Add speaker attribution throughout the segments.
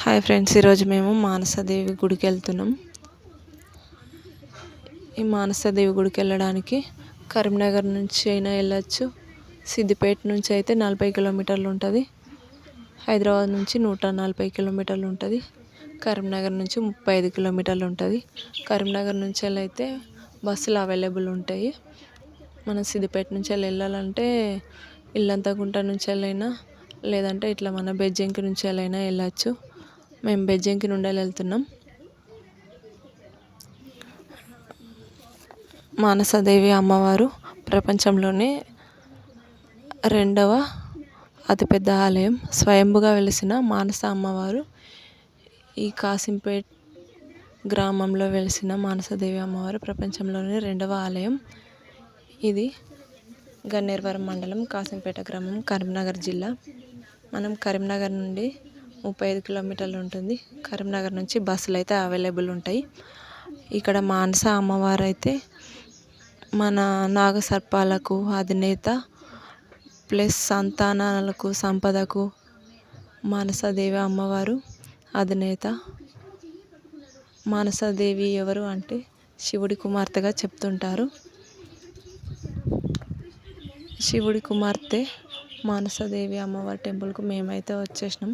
Speaker 1: Hi friends, ఈరోజు మేము మానసాదేవి గుడికి వెళ్తున్నాం. ఈ మానసాదేవి గుడికి వెళ్ళడానికి కరీంనగర్ నుంచి అయినా వెళ్ళచ్చు. సిద్దిపేట నుంచి అయితే 40 కిలోమీటర్లు ఉంటుంది. హైదరాబాద్ నుంచి 140 కిలోమీటర్లు ఉంటుంది. కరీంనగర్ నుంచి 35 కిలోమీటర్లు ఉంటుంది. కరీంనగర్ నుంచి అయితే బస్సులు అవైలబుల్ ఉంటాయి. మనం సిద్దిపేట నుంచి వెళ్ళాలంటే ఇల్లంతకుంట నుంచి వెళ్ళైనా, లేదంటే ఇట్లా మన బెజ్జంకి నుంచి వెళ్ళచ్చు. మేము బెజ్జంకి నుండి వెళ్తున్నాం. మానసాదేవి అమ్మవారు ప్రపంచంలోనే 2వ అతిపెద్ద ఆలయం. స్వయంభుగా వెలిసిన మానస అమ్మవారు ఈ కాసింపేట్ గ్రామంలో వెలిసిన మానసాదేవి అమ్మవారు ప్రపంచంలోనే 2వ ఆలయం. ఇది గన్నేరువరం మండలం, కాసింపేట గ్రామం, కరీంనగర్ జిల్లా. మనం కరీంనగర్ నుండి 35 కిలోమీటర్లు ఉంటుంది. కరీంనగర్ నుంచి బస్సులు అయితే అవైలబుల్ ఉంటాయి. ఇక్కడ మానస అమ్మవారు అయితే మన నాగసర్పాలకు అధినేత, ప్లస్ సంతానాలకు, సంపదకు మానసాదేవి అమ్మవారు అధినేత. మానసాదేవి ఎవరు అంటే శివుడి కుమార్తెగా చెప్తుంటారు. శివుడి కుమార్తె మానసాదేవి అమ్మవారి టెంపుల్కు మేమైతే వచ్చేసినాం.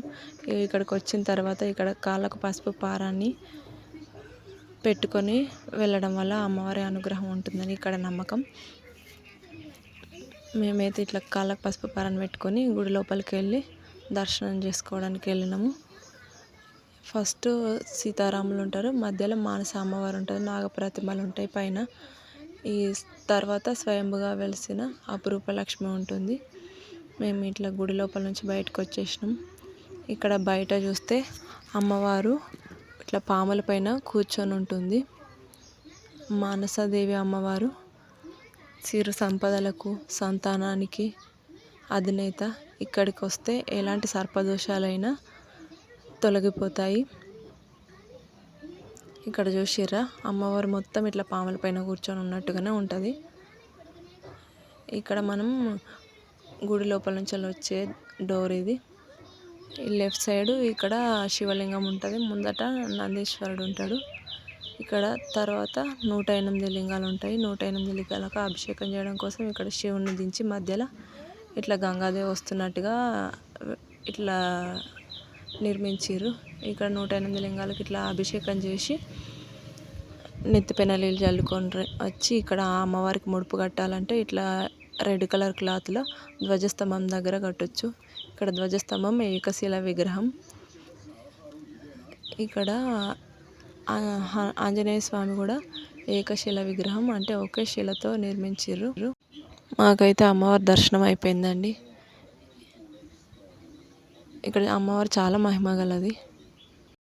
Speaker 1: ఇక్కడికి వచ్చిన తర్వాత ఇక్కడ కాళ్ళకు పసుపు పారాన్ని పెట్టుకొని వెళ్ళడం వల్ల అమ్మవారి అనుగ్రహం ఉంటుందని ఇక్కడ నమ్మకం. మేమైతే ఇట్లా కాళ్ళకు పసుపు పారాన్ని పెట్టుకొని గుడి లోపలికి వెళ్ళి దర్శనం చేసుకోవడానికి వెళ్ళినాము. ఫస్ట్ సీతారాములు ఉంటారు, మధ్యలో మానస అమ్మవారు ఉంటుంది, నాగప్రతిమలు ఉంటాయి పైన. ఈ తర్వాత స్వయంభుగా వెలిసిన అపురూప లక్ష్మి ఉంటుంది. మేము ఇట్లా గుడి లోపల నుంచి బయటకు వచ్చేసినాం. ఇక్కడ బయట చూస్తే అమ్మవారు ఇట్లా పాముల పైన కూర్చొని ఉంటుంది. మానసాదేవి అమ్మవారు సిరు సంపదలకు, సంతానానికి అధినేత. ఇక్కడికి వస్తే ఎలాంటి సర్పదోషాలైనా తొలగిపోతాయి. ఇక్కడ చూసిర్రా, అమ్మవారు మొత్తం ఇట్లా పాముల పైన కూర్చొని ఉన్నట్టుగానే ఉంటుంది. ఇక్కడ మనం గుడి లోపల నుంచి వచ్చే డోర్ ఇది. ఈ లెఫ్ట్ సైడ్ ఇక్కడ శివలింగం ఉంటుంది, ముందట నందీశ్వరుడు ఉంటాడు. ఇక్కడ తర్వాత 108 లింగాలు ఉంటాయి. 108 లింగాలకు అభిషేకం చేయడం కోసం ఇక్కడ శివుని దించి మధ్యలో ఇట్లా గంగాదేవి వస్తున్నట్టుగా ఇట్లా నిర్మించారు. ఇక్కడ 108 లింగాలకు ఇట్లా అభిషేకం చేసి నెత్తిపైన నీళ్ళు చల్లుకొని వచ్చి ఇక్కడ అమ్మవారికి ముడుపు కట్టాలంటే ఇట్లా రెడ్ కలర్ క్లాత్లో ధ్వజస్తంభం దగ్గర కట్టొచ్చు. ఇక్కడ ధ్వజస్తంభం ఏకశిల విగ్రహం. ఇక్కడ ఆంజనేయ స్వామి కూడా ఏకశిల విగ్రహం, అంటే ఒకే శిలతో నిర్మించారు. మాకైతే అమ్మవారి దర్శనం అయిపోయిందండి. ఇక్కడ అమ్మవారు చాలా మహిమ గలది.